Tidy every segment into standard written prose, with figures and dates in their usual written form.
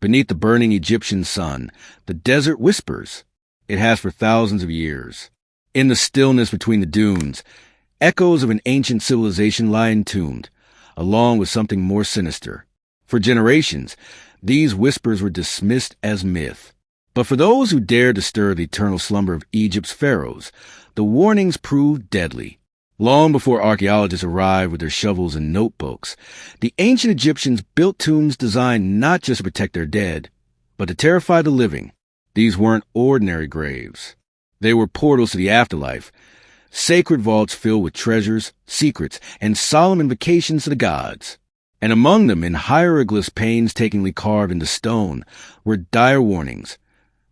Beneath the burning Egyptian sun, the desert whispers. It has for thousands of years. In the stillness between the dunes, echoes of an ancient civilization lie entombed, along with something more sinister. For generations, these whispers were dismissed as myth. But for those who dared to stir the eternal slumber of Egypt's pharaohs, the warnings proved deadly. Long before archaeologists arrived with their shovels and notebooks, the ancient Egyptians built tombs designed not just to protect their dead, but to terrify the living. These weren't ordinary graves. They were portals to the afterlife, sacred vaults filled with treasures, secrets, and solemn invocations to the gods. And among them, in hieroglyphs painstakingly carved into stone, were dire warnings,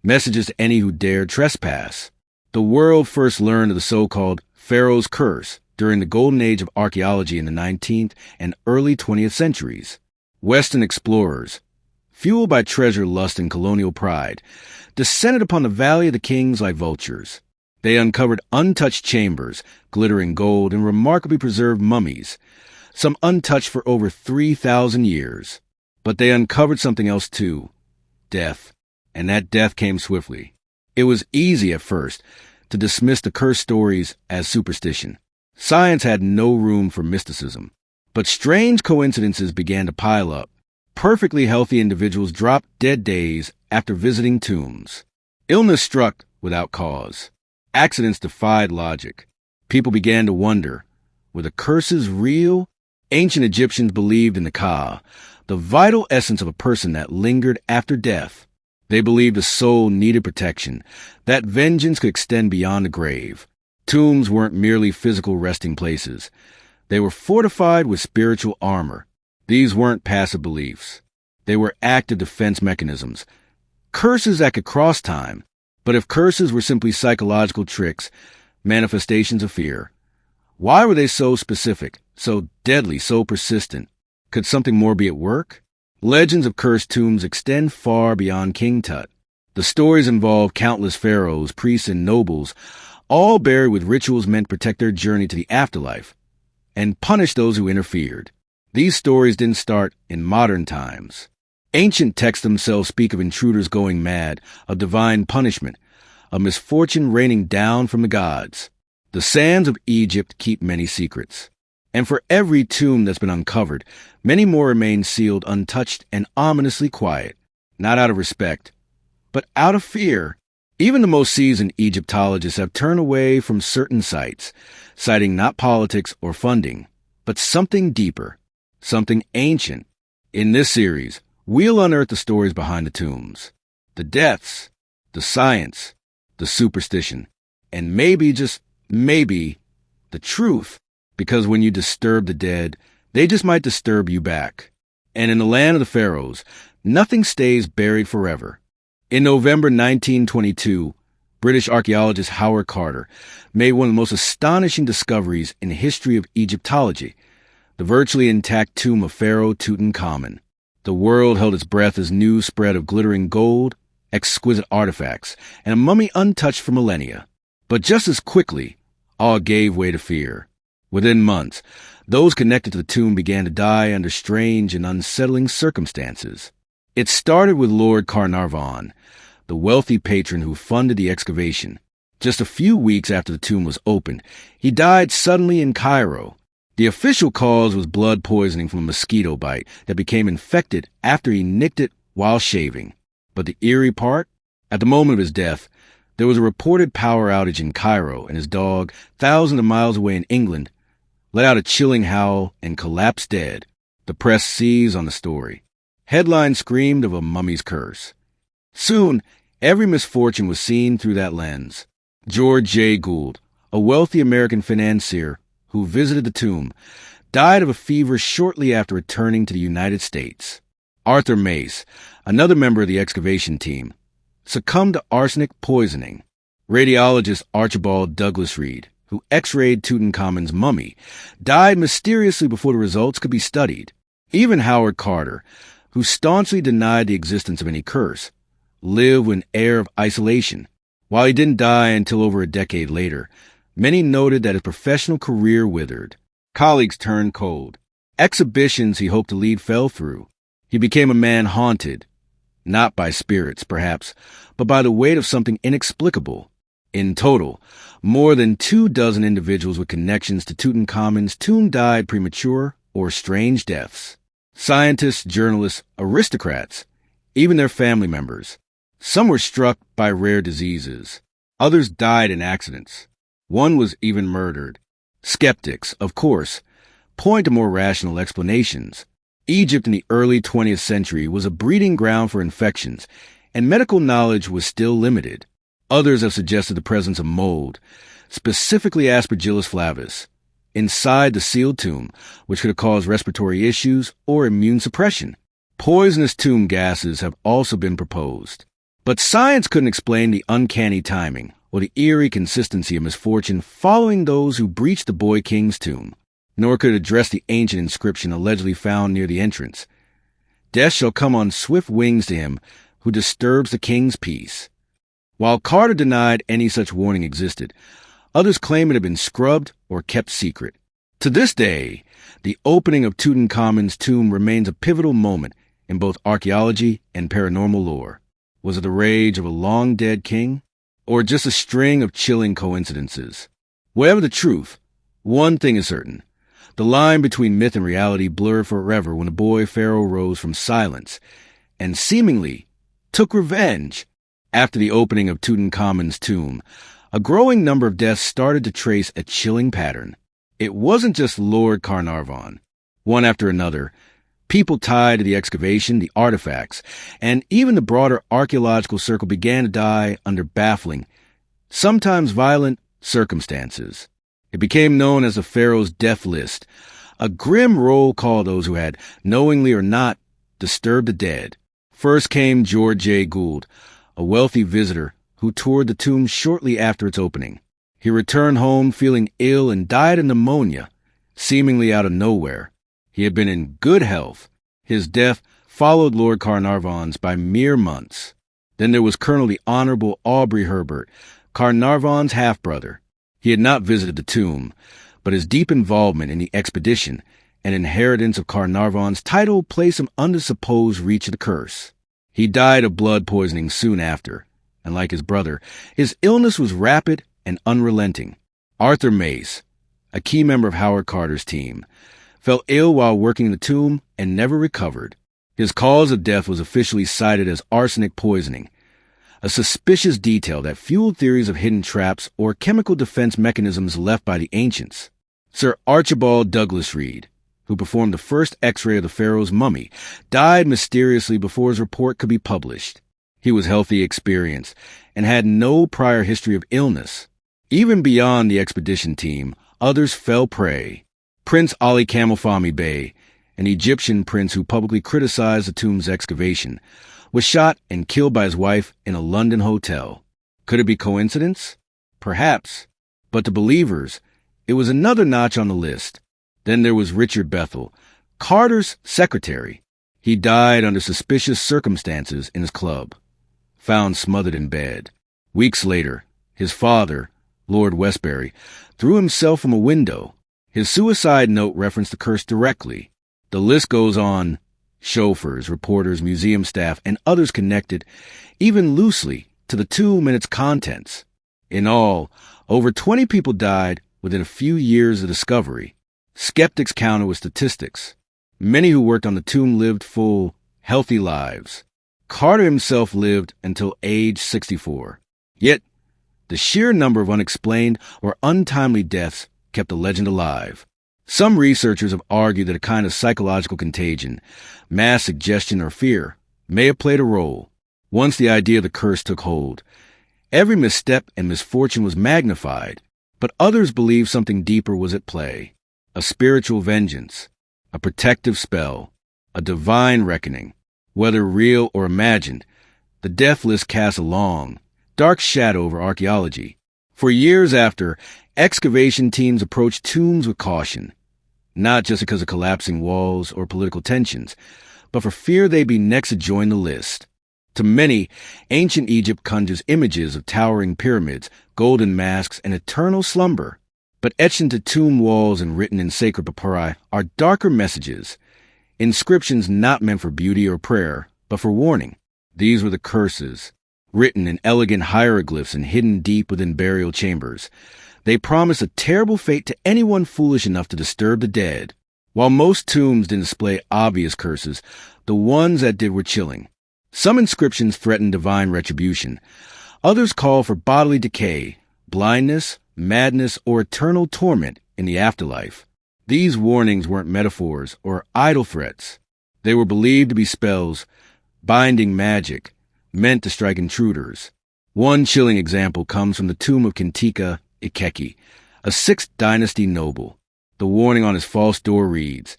messages to any who dared trespass. The world first learned of the so-called Pharaoh's curse during the golden age of archaeology in the 19th and early 20th centuries. Western explorers, fueled by treasure lust and colonial pride, descended upon the Valley of the Kings like vultures. They uncovered untouched chambers, glittering gold, and remarkably preserved mummies, some untouched for over 3,000 years. But they uncovered something else too, death, and that death came swiftly. It was easy at first to dismiss the cursed stories as superstition. Science had no room for mysticism. But strange coincidences began to pile up. Perfectly healthy individuals dropped dead days after visiting tombs. Illness struck without cause. Accidents defied logic. People began to wonder, were the curses real? Ancient Egyptians believed in the Ka, the vital essence of a person that lingered after death. They believed the soul needed protection, that vengeance could extend beyond the grave. Tombs weren't merely physical resting places. They were fortified with spiritual armor. These weren't passive beliefs. They were active defense mechanisms. Curses that could cross time. But if curses were simply psychological tricks, manifestations of fear, why were they so specific, so deadly, so persistent? Could something more be at work? Legends of cursed tombs extend far beyond King Tut. The stories involve countless pharaohs, priests, and nobles, all buried with rituals meant to protect their journey to the afterlife and punish those who interfered. These stories didn't start in modern times. Ancient texts themselves speak of intruders going mad, of divine punishment, of misfortune raining down from the gods. The sands of Egypt keep many secrets. And for every tomb that's been uncovered, many more remain sealed, untouched, and ominously quiet, not out of respect, but out of fear. Even the most seasoned Egyptologists have turned away from certain sites, citing not politics or funding, but something deeper, something ancient. In this series, we'll unearth the stories behind the tombs, the deaths, the science, the superstition, and maybe, just maybe, the truth. Because when you disturb the dead, they just might disturb you back. And in the land of the Pharaohs, nothing stays buried forever. In November 1922, British archaeologist Howard Carter made one of the most astonishing discoveries in the history of Egyptology, the virtually intact tomb of Pharaoh Tutankhamun. The world held its breath as news spread of glittering gold, exquisite artifacts, and a mummy untouched for millennia. But just as quickly, all gave way to fear. Within months, those connected to the tomb began to die under strange and unsettling circumstances. It started with Lord Carnarvon, the wealthy patron who funded the excavation. Just a few weeks after the tomb was opened, he died suddenly in Cairo. The official cause was blood poisoning from a mosquito bite that became infected after he nicked it while shaving. But the eerie part? At the moment of his death, there was a reported power outage in Cairo, and his dog, thousands of miles away in England, let out a chilling howl and collapsed dead. The press seized on the story. Headlines screamed of a mummy's curse. Soon, every misfortune was seen through that lens. George J. Gould, a wealthy American financier who visited the tomb, died of a fever shortly after returning to the United States. Arthur Mace, another member of the excavation team, succumbed to arsenic poisoning. Radiologist Archibald Douglas Reed, who x-rayed Tutankhamun's mummy, died mysteriously before the results could be studied. Even Howard Carter, who staunchly denied the existence of any curse, lived with an air of isolation. While he didn't die until over a decade later, many noted that his professional career withered. Colleagues turned cold. Exhibitions he hoped to lead fell through. He became a man haunted, not by spirits, perhaps, but by the weight of something inexplicable. In total, more than 24 individuals with connections to Tutankhamun's tomb died premature or strange deaths. Scientists, journalists, aristocrats, even their family members. Some were struck by rare diseases. Others died in accidents. One was even murdered. Skeptics, of course, point to more rational explanations. Egypt in the early 20th century was a breeding ground for infections, and medical knowledge was still limited. Others have suggested the presence of mold, specifically Aspergillus flavus, inside the sealed tomb, which could have caused respiratory issues or immune suppression. Poisonous tomb gases have also been proposed. But science couldn't explain the uncanny timing or the eerie consistency of misfortune following those who breached the boy king's tomb, nor could it address the ancient inscription allegedly found near the entrance. Death shall come on swift wings to him who disturbs the king's peace. While Carter denied any such warning existed, others claim it had been scrubbed or kept secret. To this day, the opening of Tutankhamun's tomb remains a pivotal moment in both archaeology and paranormal lore. Was it the rage of a long-dead king, or just a string of chilling coincidences? Whatever the truth, one thing is certain. The line between myth and reality blurred forever when the boy pharaoh rose from silence and seemingly took revenge. After the opening of Tutankhamun's tomb, a growing number of deaths started to trace a chilling pattern. It wasn't just Lord Carnarvon. One after another, people tied to the excavation, the artifacts, and even the broader archaeological circle began to die under baffling, sometimes violent, circumstances. It became known as the Pharaohs' death list, a grim roll call of those who had, knowingly or not, disturbed the dead. First came George J. Gould, a wealthy visitor who toured the tomb shortly after its opening. He returned home feeling ill and died of pneumonia, seemingly out of nowhere. He had been in good health. His death followed Lord Carnarvon's by mere months. Then there was Colonel the Honorable Aubrey Herbert, Carnarvon's half-brother. He had not visited the tomb, but his deep involvement in the expedition and inheritance of Carnarvon's title placed him under supposed reach of the curse. He died of blood poisoning soon after, and like his brother, his illness was rapid and unrelenting. Arthur Mace, a key member of Howard Carter's team, fell ill while working the tomb and never recovered. His cause of death was officially cited as arsenic poisoning, a suspicious detail that fueled theories of hidden traps or chemical defense mechanisms left by the ancients. Sir Archibald Douglas Reed, who performed the first X-ray of the pharaoh's mummy, died mysteriously before his report could be published. He was healthy, experienced, and had no prior history of illness. Even beyond the expedition team, others fell prey. Prince Ali Camelfami Bey, an Egyptian prince who publicly criticized the tomb's excavation, was shot and killed by his wife in a London hotel. Could it be coincidence? Perhaps. But to believers, it was another notch on the list. Then there was Richard Bethel, Carter's secretary. He died under suspicious circumstances in his club, found smothered in bed. Weeks later, his father, Lord Westbury, threw himself from a window. His suicide note referenced the curse directly. The list goes on. Chauffeurs, reporters, museum staff, and others connected, even loosely, to the tomb and its contents. In all, over 20 people died within a few years of discovery. Skeptics counter with statistics. Many who worked on the tomb lived full, healthy lives. Carter himself lived until age 64. Yet, the sheer number of unexplained or untimely deaths kept the legend alive. Some researchers have argued that a kind of psychological contagion, mass suggestion or fear, may have played a role. Once the idea of the curse took hold, every misstep and misfortune was magnified, but others believe something deeper was at play. A spiritual vengeance, a protective spell, a divine reckoning. Whether real or imagined, the death list casts a long, dark shadow over archaeology. For years after, excavation teams approached tombs with caution, not just because of collapsing walls or political tensions, but for fear they'd be next to join the list. To many, ancient Egypt conjures images of towering pyramids, golden masks, and eternal slumber. But etched into tomb walls and written in sacred papyri are darker messages, inscriptions not meant for beauty or prayer, but for warning. These were the curses, written in elegant hieroglyphs and hidden deep within burial chambers. They promised a terrible fate to anyone foolish enough to disturb the dead. While most tombs didn't display obvious curses, the ones that did were chilling. Some inscriptions threatened divine retribution. Others call for bodily decay, blindness, madness, or eternal torment in the afterlife. These warnings weren't metaphors or idle threats. They were believed to be spells, binding magic, meant to strike intruders. One chilling example comes from the tomb of Kentika Ikeki, a 6th dynasty noble. The warning on his false door reads,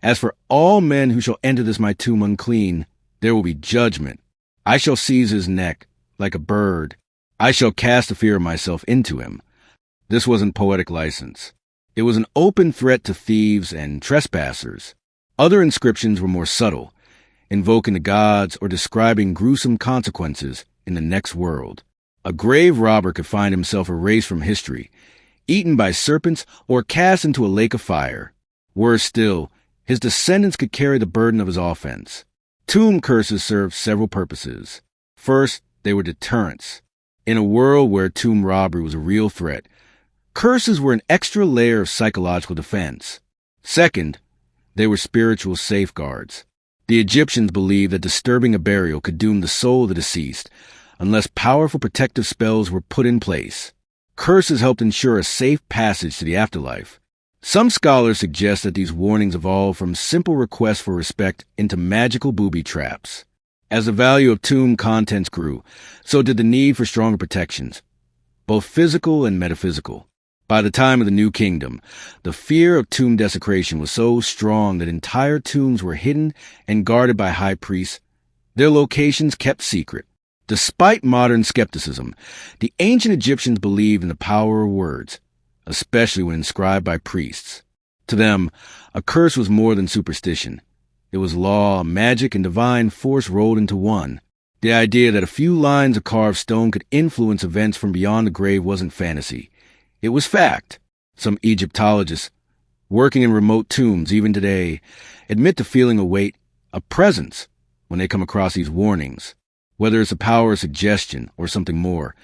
"As for all men who shall enter this my tomb unclean, there will be judgment. I shall seize his neck like a bird. I shall cast the fear of myself into him." This wasn't poetic license. It was an open threat to thieves and trespassers. Other inscriptions were more subtle, invoking the gods or describing gruesome consequences in the next world. A grave robber could find himself erased from history, eaten by serpents, or cast into a lake of fire. Worse still, his descendants could carry the burden of his offense. Tomb curses served several purposes. First, they were deterrents. In a world where tomb robbery was a real threat, curses were an extra layer of psychological defense. Second, they were spiritual safeguards. The Egyptians believed that disturbing a burial could doom the soul of the deceased, unless powerful protective spells were put in place. Curses helped ensure a safe passage to the afterlife. Some scholars suggest that these warnings evolved from simple requests for respect into magical booby traps. As the value of tomb contents grew, so did the need for stronger protections, both physical and metaphysical. By the time of the New Kingdom, the fear of tomb desecration was so strong that entire tombs were hidden and guarded by high priests, their locations kept secret. Despite modern skepticism, the ancient Egyptians believed in the power of words, especially when inscribed by priests. To them, a curse was more than superstition. It was law, magic, and divine force rolled into one. The idea that a few lines of carved stone could influence events from beyond the grave wasn't fantasy. It was fact. Some Egyptologists, working in remote tombs even today, admit to feeling a weight, a presence, when they come across these warnings. Whether it's a power of suggestion or something more,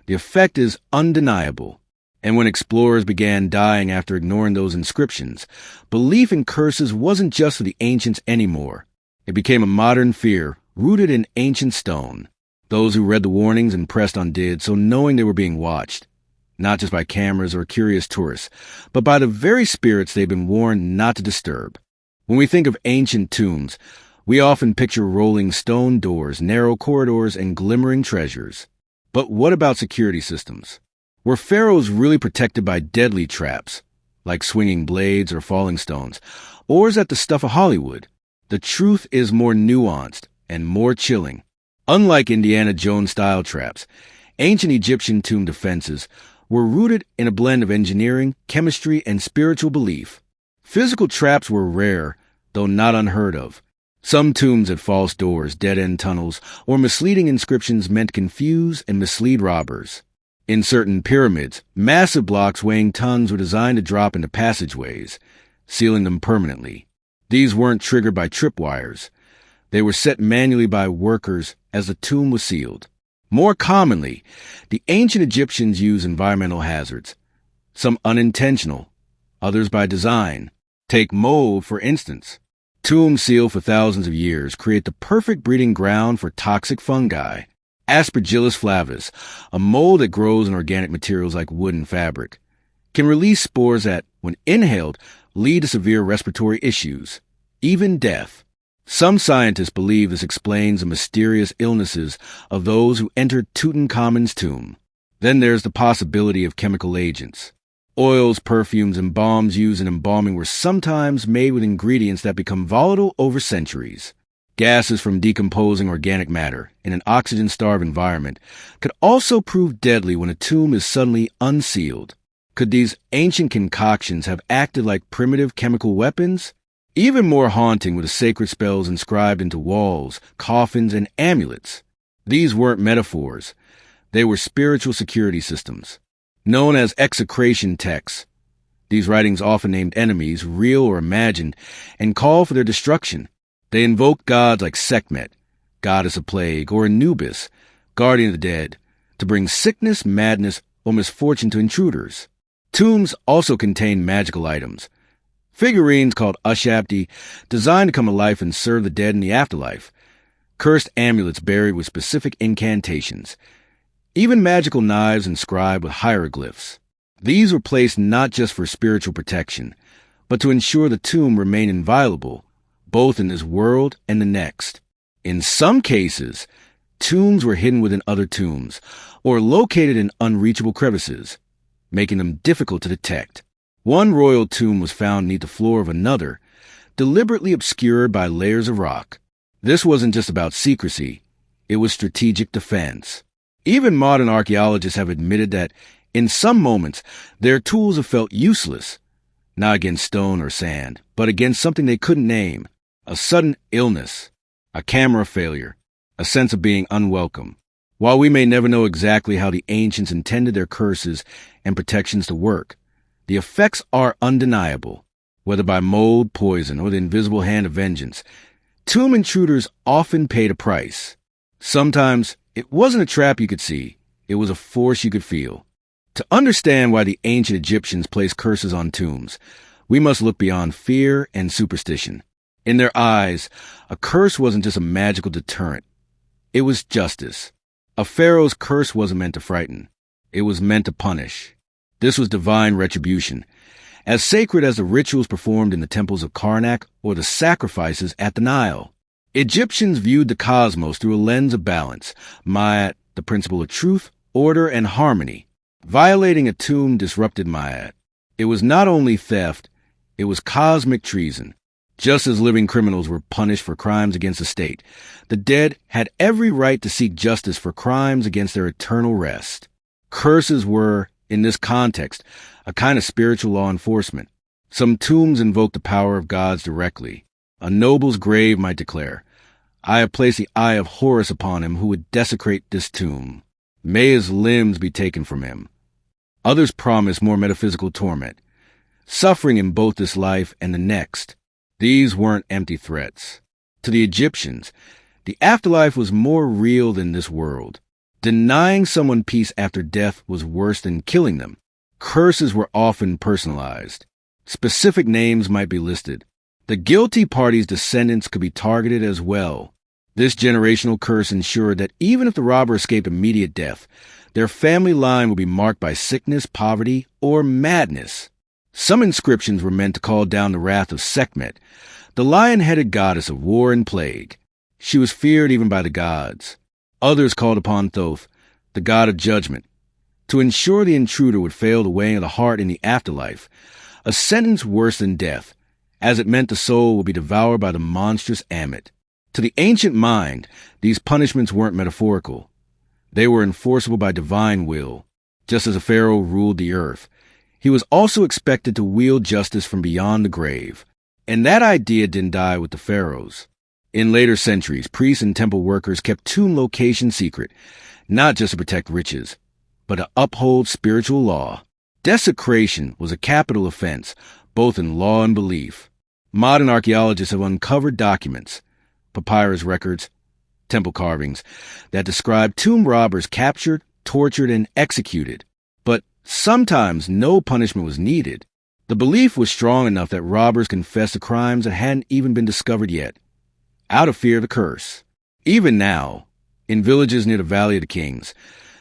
the effect is undeniable. And when explorers began dying after ignoring those inscriptions, belief in curses wasn't just for the ancients anymore. It became a modern fear rooted in ancient stone. Those who read the warnings and pressed on did so knowing they were being watched, not just by cameras or curious tourists, but by the very spirits they've been warned not to disturb. When we think of ancient tombs, we often picture rolling stone doors, narrow corridors, and glimmering treasures. But what about security systems? Were pharaohs really protected by deadly traps, like swinging blades or falling stones? Or is that the stuff of Hollywood? The truth is more nuanced and more chilling. Unlike Indiana Jones-style traps, ancient Egyptian tomb defenses were rooted in a blend of engineering, chemistry, and spiritual belief. Physical traps were rare, though not unheard of. Some tombs had false doors, dead-end tunnels, or misleading inscriptions meant to confuse and mislead robbers. In certain pyramids, massive blocks weighing tons were designed to drop into passageways, sealing them permanently. These weren't triggered by tripwires. They were set manually by workers as the tomb was sealed. More commonly, the ancient Egyptians used environmental hazards, some unintentional, others by design. Take mold, for instance. Tombs sealed for thousands of years create the perfect breeding ground for toxic fungi. Aspergillus flavus, a mold that grows in organic materials like wood and fabric, can release spores that, when inhaled, lead to severe respiratory issues, even death. Some scientists believe this explains the mysterious illnesses of those who entered Tutankhamun's tomb. Then there's the possibility of chemical agents. Oils, perfumes, and balms used in embalming were sometimes made with ingredients that become volatile over centuries. Gases from decomposing organic matter in an oxygen-starved environment could also prove deadly when a tomb is suddenly unsealed. Could these ancient concoctions have acted like primitive chemical weapons? Even more haunting were the sacred spells inscribed into walls, coffins, and amulets. These weren't metaphors. They were spiritual security systems. Known as execration texts, these writings often named enemies, real or imagined, and called for their destruction. They invoked gods like Sekhmet, goddess of plague, or Anubis, guardian of the dead, to bring sickness, madness, or misfortune to intruders. Tombs also contain magical items. Figurines called ushabti, designed to come alive and serve the dead in the afterlife. Cursed amulets buried with specific incantations. Even magical knives inscribed with hieroglyphs. These were placed not just for spiritual protection, but to ensure the tomb remained inviolable, both in this world and the next. In some cases, tombs were hidden within other tombs, or located in unreachable crevices, making them difficult to detect. One royal tomb was found beneath the floor of another, deliberately obscured by layers of rock. This wasn't just about secrecy, it was strategic defense. Even modern archaeologists have admitted that, in some moments, their tools have felt useless, not against stone or sand, but against something they couldn't name: a sudden illness, a camera failure, a sense of being unwelcome. While we may never know exactly how the ancients intended their curses and protections to work, the effects are undeniable. Whether by mold, poison, or the invisible hand of vengeance, tomb intruders often paid a price. Sometimes it wasn't a trap you could see, it was a force you could feel. To understand why the ancient Egyptians placed curses on tombs, we must look beyond fear and superstition. In their eyes, a curse wasn't just a magical deterrent. It was justice. A pharaoh's curse wasn't meant to frighten. It was meant to punish. This was divine retribution, as sacred as the rituals performed in the temples of Karnak or the sacrifices at the Nile. Egyptians viewed the cosmos through a lens of balance, Ma'at, the principle of truth, order, and harmony. Violating a tomb disrupted Ma'at. It was not only theft, it was cosmic treason. Just as living criminals were punished for crimes against the state, the dead had every right to seek justice for crimes against their eternal rest. Curses were, in this context, a kind of spiritual law enforcement. Some tombs invoked the power of gods directly. A noble's grave might declare, "I have placed the eye of Horus upon him who would desecrate this tomb. May his limbs be taken from him." Others promised more metaphysical torment, suffering in both this life and the next. These weren't empty threats. To the Egyptians, the afterlife was more real than this world. Denying someone peace after death was worse than killing them. Curses were often personalized. Specific names might be listed. The guilty party's descendants could be targeted as well. This generational curse ensured that even if the robber escaped immediate death, their family line would be marked by sickness, poverty, or madness. Some inscriptions were meant to call down the wrath of Sekhmet, the lion-headed goddess of war and plague. She was feared even by the gods. Others called upon Thoth, the god of judgment, to ensure the intruder would fail the weighing of the heart in the afterlife, a sentence worse than death, as it meant the soul would be devoured by the monstrous Ammit. To the ancient mind, these punishments weren't metaphorical. They were enforceable by divine will. Just as a pharaoh ruled the earth, he was also expected to wield justice from beyond the grave. And that idea didn't die with the pharaohs. In later centuries, priests and temple workers kept tomb location secret, not just to protect riches, but to uphold spiritual law. Desecration was a capital offense, both in law and belief. Modern archaeologists have uncovered documents, papyrus records, temple carvings, that describe tomb robbers captured, tortured, and executed. But sometimes no punishment was needed. The belief was strong enough that robbers confessed to crimes that hadn't even been discovered yet, out of fear of the curse. Even now, in villages near the Valley of the Kings,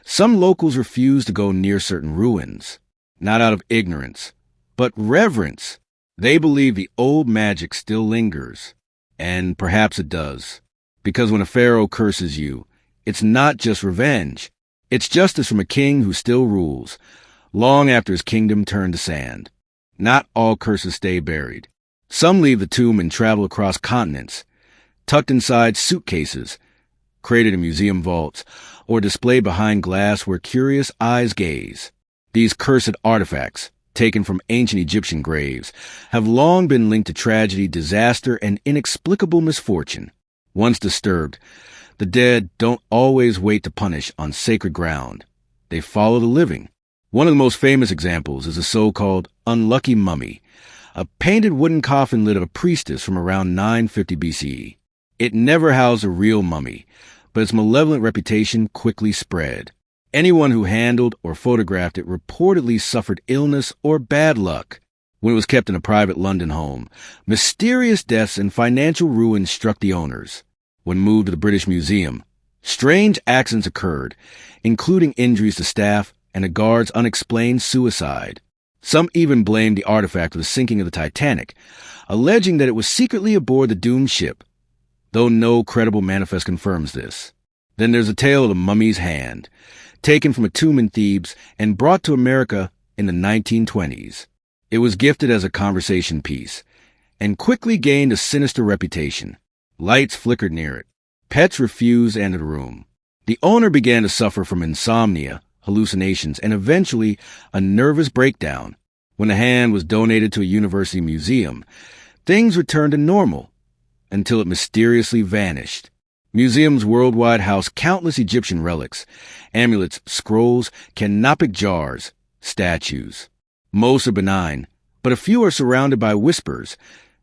some locals refuse to go near certain ruins, not out of ignorance, but reverence. They believe the old magic still lingers, and perhaps it does. Because when a pharaoh curses you, it's not just revenge. It's justice from a king who still rules, long after his kingdom turned to sand. Not all curses stay buried. Some leave the tomb and travel across continents, tucked inside suitcases, created in museum vaults, or displayed behind glass where curious eyes gaze. These cursed artifacts, taken from ancient Egyptian graves, have long been linked to tragedy, disaster, and inexplicable misfortune. Once disturbed, the dead don't always wait to punish on sacred ground. They follow the living. One of the most famous examples is the so-called unlucky mummy, a painted wooden coffin lid of a priestess from around 950 BCE. It never housed a real mummy, but its malevolent reputation quickly spread. Anyone who handled or photographed it reportedly suffered illness or bad luck. When it was kept in a private London home, mysterious deaths and financial ruin struck the owners. When moved to the British Museum, strange accidents occurred, including injuries to staff and a guard's unexplained suicide. Some even blamed the artifact for the sinking of the Titanic, alleging that it was secretly aboard the doomed ship, though no credible manifest confirms this. Then there's the tale of the mummy's hand, taken from a tomb in Thebes and brought to America in the 1920s. It was gifted as a conversation piece, and quickly gained a sinister reputation. Lights flickered near it. Pets refused to enter the room. The owner began to suffer from insomnia, hallucinations, and eventually a nervous breakdown. When the hand was donated to a university museum, things returned to normal, until it mysteriously vanished. Museums worldwide house countless Egyptian relics, amulets, scrolls, canopic jars, statues. Most are benign, but a few are surrounded by whispers,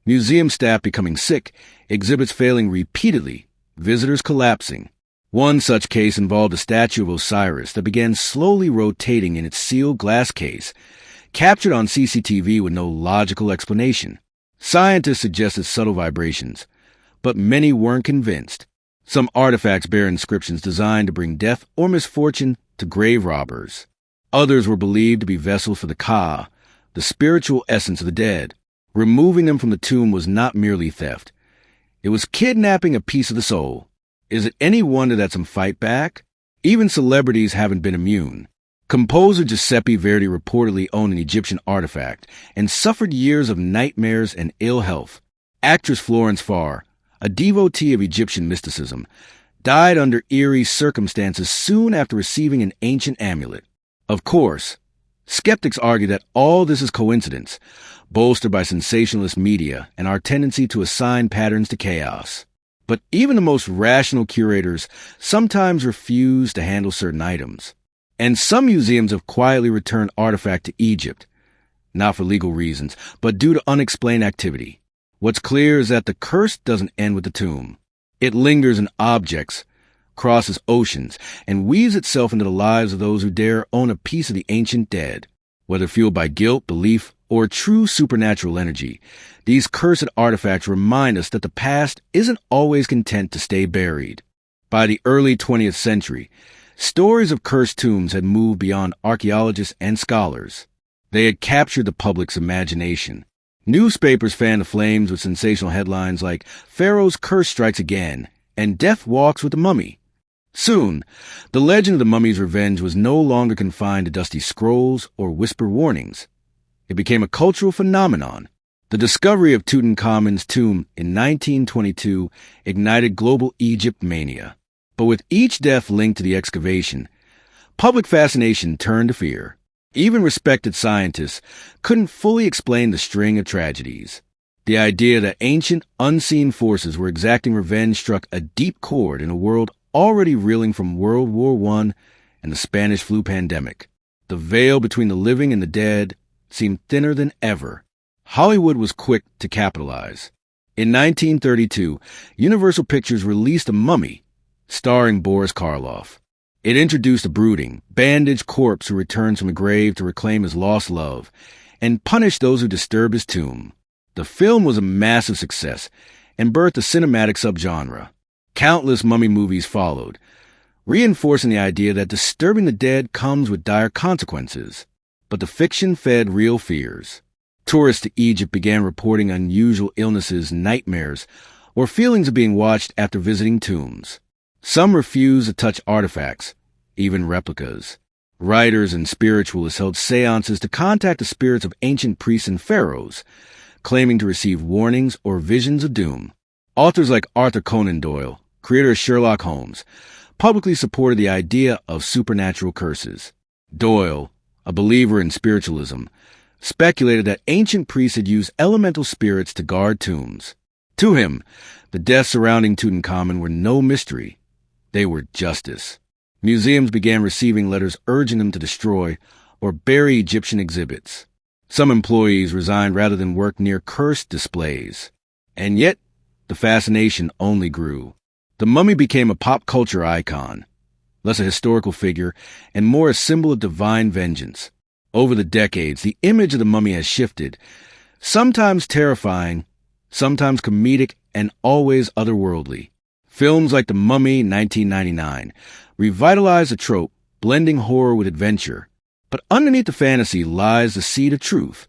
museum staff becoming sick, exhibits failing repeatedly, visitors collapsing. One such case involved a statue of Osiris that began slowly rotating in its sealed glass case, captured on CCTV with no logical explanation. Scientists suggested subtle vibrations, but many weren't convinced. Some artifacts bear inscriptions designed to bring death or misfortune to grave robbers. Others were believed to be vessels for the Ka, the spiritual essence of the dead. Removing them from the tomb was not merely theft. It was kidnapping a piece of the soul. Is it any wonder that some fight back? Even celebrities haven't been immune. Composer Giuseppe Verdi reportedly owned an Egyptian artifact and suffered years of nightmares and ill health. Actress Florence Farr, a devotee of Egyptian mysticism, died under eerie circumstances soon after receiving an ancient amulet. Of course, skeptics argue that all this is coincidence, bolstered by sensationalist media and our tendency to assign patterns to chaos. But even the most rational curators sometimes refuse to handle certain items. And some museums have quietly returned artifacts to Egypt, not for legal reasons, but due to unexplained activity. What's clear is that the curse doesn't end with the tomb. It lingers in objects, crosses oceans, and weaves itself into the lives of those who dare own a piece of the ancient dead. Whether fueled by guilt, belief, or true supernatural energy, these cursed artifacts remind us that the past isn't always content to stay buried. By the early 20th century, stories of cursed tombs had moved beyond archaeologists and scholars. They had captured the public's imagination. Newspapers fanned the flames with sensational headlines like "Pharaoh's Curse Strikes Again" and "Death Walks with the Mummy." Soon, the legend of the mummy's revenge was no longer confined to dusty scrolls or whisper warnings. It became a cultural phenomenon. The discovery of Tutankhamun's tomb in 1922 ignited global Egypt mania. But with each death linked to the excavation, public fascination turned to fear. Even respected scientists couldn't fully explain the string of tragedies. The idea that ancient, unseen forces were exacting revenge struck a deep chord in a world already reeling from World War I and the Spanish flu pandemic. The veil between the living and the dead seemed thinner than ever. Hollywood was quick to capitalize. In 1932, Universal Pictures released A Mummy, starring Boris Karloff. It introduced a brooding, bandaged corpse who returns from the grave to reclaim his lost love and punish those who disturb his tomb. The film was a massive success and birthed a cinematic subgenre. Countless mummy movies followed, reinforcing the idea that disturbing the dead comes with dire consequences. But the fiction fed real fears. Tourists to Egypt began reporting unusual illnesses, nightmares, or feelings of being watched after visiting tombs. Some refused to touch artifacts, even replicas. Writers and spiritualists held seances to contact the spirits of ancient priests and pharaohs, claiming to receive warnings or visions of doom. Authors like Arthur Conan Doyle, creator of Sherlock Holmes, publicly supported the idea of supernatural curses. Doyle, a believer in spiritualism, speculated that ancient priests had used elemental spirits to guard tombs. To him, the deaths surrounding Tutankhamun were no mystery. They were justice. Museums began receiving letters urging them to destroy or bury Egyptian exhibits. Some employees resigned rather than work near cursed displays. And yet, the fascination only grew. The mummy became a pop culture icon, less a historical figure and more a symbol of divine vengeance. Over the decades, the image of the mummy has shifted, sometimes terrifying, sometimes comedic, and always otherworldly. Films like The Mummy 1999 revitalized the trope, blending horror with adventure. But underneath the fantasy lies the seed of truth.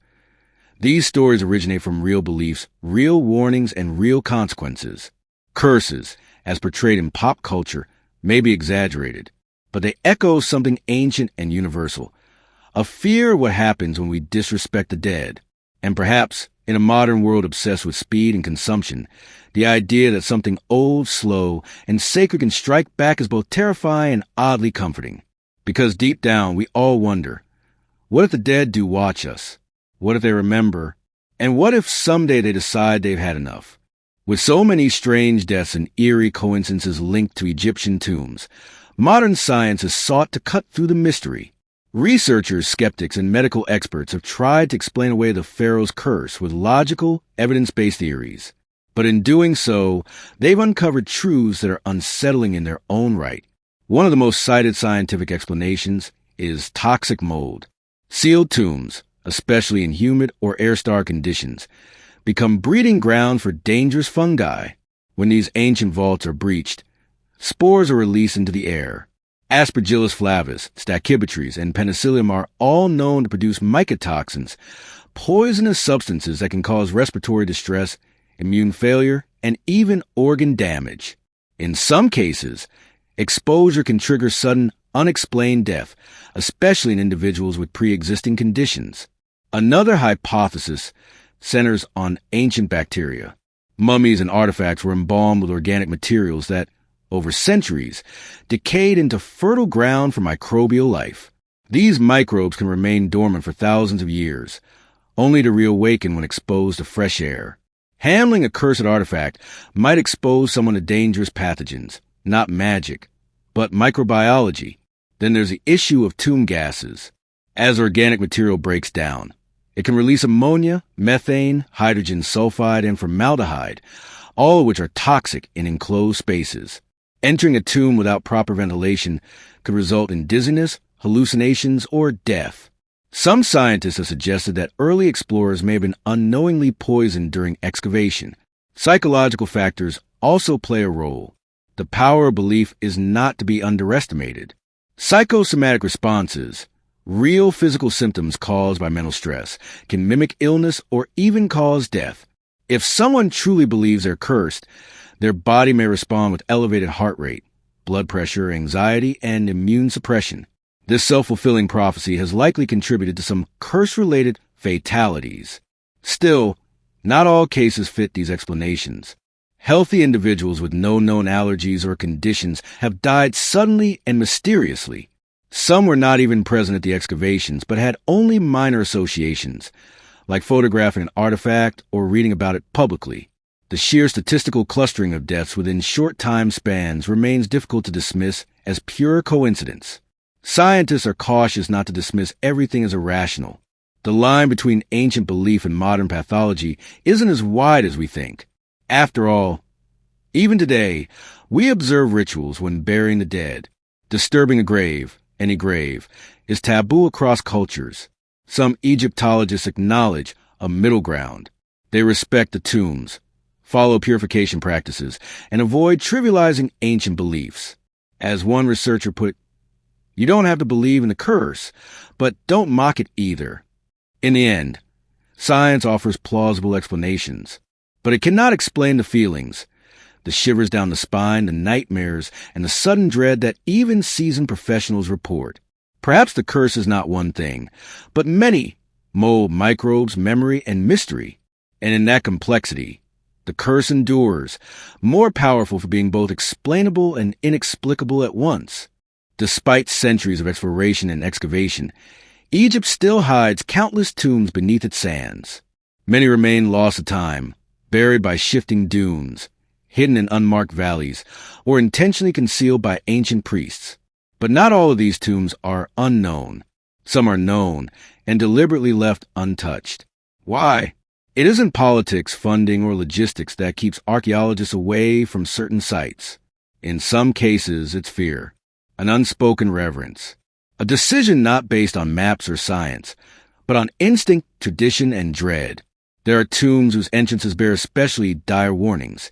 These stories originate from real beliefs, real warnings, and real consequences. Curses, as portrayed in pop culture, may be exaggerated, but they echo something ancient and universal. A fear of what happens when we disrespect the dead. And perhaps, in a modern world obsessed with speed and consumption, the idea that something old, slow, and sacred can strike back is both terrifying and oddly comforting. Because deep down, we all wonder, what if the dead do watch us? What if they remember? And what if someday they decide they've had enough? With so many strange deaths and eerie coincidences linked to Egyptian tombs, modern science has sought to cut through the mystery. Researchers, skeptics, and medical experts have tried to explain away the Pharaoh's curse with logical, evidence-based theories. But in doing so, they've uncovered truths that are unsettling in their own right. One of the most cited scientific explanations is toxic mold. Sealed tombs, especially in humid or air-starved conditions, become breeding ground for dangerous fungi. When these ancient vaults are breached, spores are released into the air. Aspergillus flavus, Stachybotrys, and Penicillium are all known to produce mycotoxins, poisonous substances that can cause respiratory distress, immune failure, and even organ damage. In some cases, exposure can trigger sudden, unexplained death, especially in individuals with pre-existing conditions. Another hypothesis centers on ancient bacteria. Mummies and artifacts were embalmed with organic materials that, over centuries, decayed into fertile ground for microbial life. These microbes can remain dormant for thousands of years, only to reawaken when exposed to fresh air. Handling a cursed artifact might expose someone to dangerous pathogens, not magic, but microbiology. Then there's the issue of tomb gases. As organic material breaks down, it can release ammonia, methane, hydrogen sulfide, and formaldehyde, all of which are toxic in enclosed spaces. Entering a tomb without proper ventilation could result in dizziness, hallucinations, or death. Some scientists have suggested that early explorers may have been unknowingly poisoned during excavation. Psychological factors also play a role. The power of belief is not to be underestimated. Psychosomatic responses, real physical symptoms caused by mental stress, can mimic illness or even cause death. If someone truly believes they're cursed, their body may respond with elevated heart rate, blood pressure, anxiety, and immune suppression. This self-fulfilling prophecy has likely contributed to some curse-related fatalities. Still, not all cases fit these explanations. Healthy individuals with no known allergies or conditions have died suddenly and mysteriously. Some were not even present at the excavations, but had only minor associations, like photographing an artifact or reading about it publicly. The sheer statistical clustering of deaths within short time spans remains difficult to dismiss as pure coincidence. Scientists are cautious not to dismiss everything as irrational. The line between ancient belief and modern pathology isn't as wide as we think. After all, even today, we observe rituals when burying the dead. Disturbing a grave, any grave, is taboo across cultures. Some Egyptologists acknowledge a middle ground. They respect the tombs, follow purification practices, and avoid trivializing ancient beliefs. As one researcher put it, you don't have to believe in the curse, but don't mock it either. In the end, science offers plausible explanations, but it cannot explain the feelings, the shivers down the spine, the nightmares, and the sudden dread that even seasoned professionals report. Perhaps the curse is not one thing, but many: mold, microbes, memory, and mystery. And in that complexity, the curse endures, more powerful for being both explainable and inexplicable at once. Despite centuries of exploration and excavation, Egypt still hides countless tombs beneath its sands. Many remain lost to time, buried by shifting dunes, hidden in unmarked valleys, or intentionally concealed by ancient priests. But not all of these tombs are unknown. Some are known and deliberately left untouched. Why? It isn't politics, funding, or logistics that keeps archaeologists away from certain sites. In some cases, it's fear, an unspoken reverence, a decision not based on maps or science, but on instinct, tradition, and dread. There are tombs whose entrances bear especially dire warnings,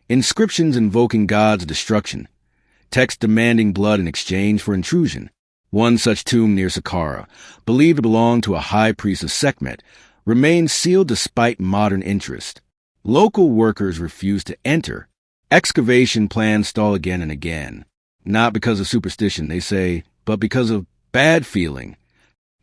inscriptions invoking gods of destruction, texts demanding blood in exchange for intrusion. One such tomb near Saqqara, believed to belong to a high priest of Sekhmet, remains sealed despite modern interest. Local workers refuse to enter. Excavation plans stall again and again. Not because of superstition, they say, but because of bad feeling.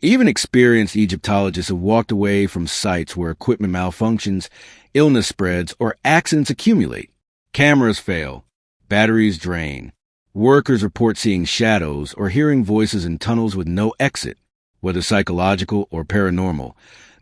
Even experienced Egyptologists have walked away from sites where equipment malfunctions, illness spreads, or accidents accumulate. Cameras fail. Batteries drain. Workers report seeing shadows or hearing voices in tunnels with no exit. Whether psychological or paranormal,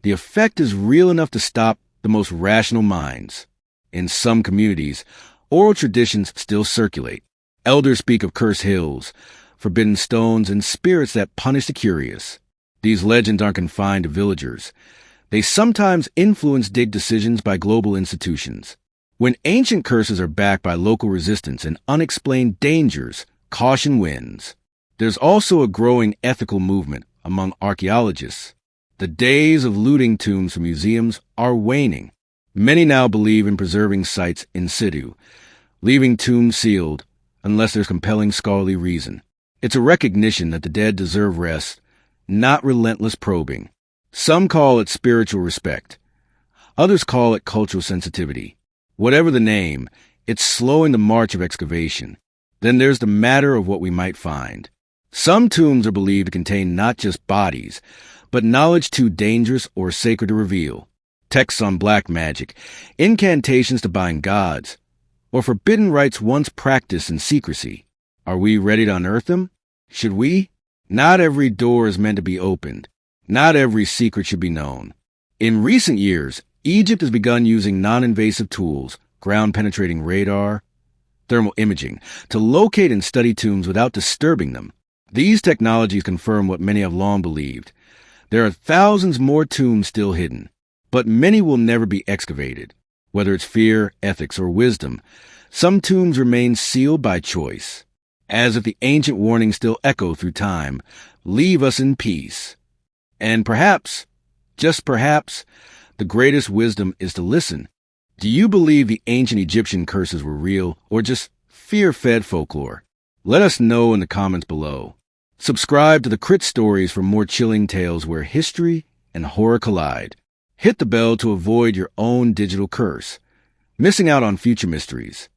the effect is real enough to stop the most rational minds. In some communities, oral traditions still circulate. Elders speak of cursed hills, forbidden stones, and spirits that punish the curious. These legends aren't confined to villagers. They sometimes influence dig decisions by global institutions. When ancient curses are backed by local resistance and unexplained dangers, caution wins. There's also a growing ethical movement among archaeologists. The days of looting tombs from museums are waning. Many now believe in preserving sites in situ, leaving tombs sealed unless there's compelling scholarly reason. It's a recognition that the dead deserve rest, not relentless probing. Some call it spiritual respect. Others call it cultural sensitivity. Whatever the name, it's slowing the march of excavation. Then there's the matter of what we might find. Some tombs are believed to contain not just bodies, but knowledge too dangerous or sacred to reveal. Texts on black magic, incantations to bind gods, or forbidden rites once practiced in secrecy. Are we ready to unearth them? Should we? Not every door is meant to be opened. Not every secret should be known. In recent years, Egypt has begun using non-invasive tools, ground-penetrating radar, thermal imaging, to locate and study tombs without disturbing them. These technologies confirm what many have long believed. There are thousands more tombs still hidden, but many will never be excavated. Whether it's fear, ethics, or wisdom, some tombs remain sealed by choice. As if the ancient warnings still echo through time, leave us in peace. And perhaps, just perhaps, the greatest wisdom is to listen. Do you believe the ancient Egyptian curses were real or just fear-fed folklore? Let us know in the comments below. Subscribe to the Crit Stories for more chilling tales where history and horror collide. Hit the bell to avoid your own digital curse. Missing out on future mysteries.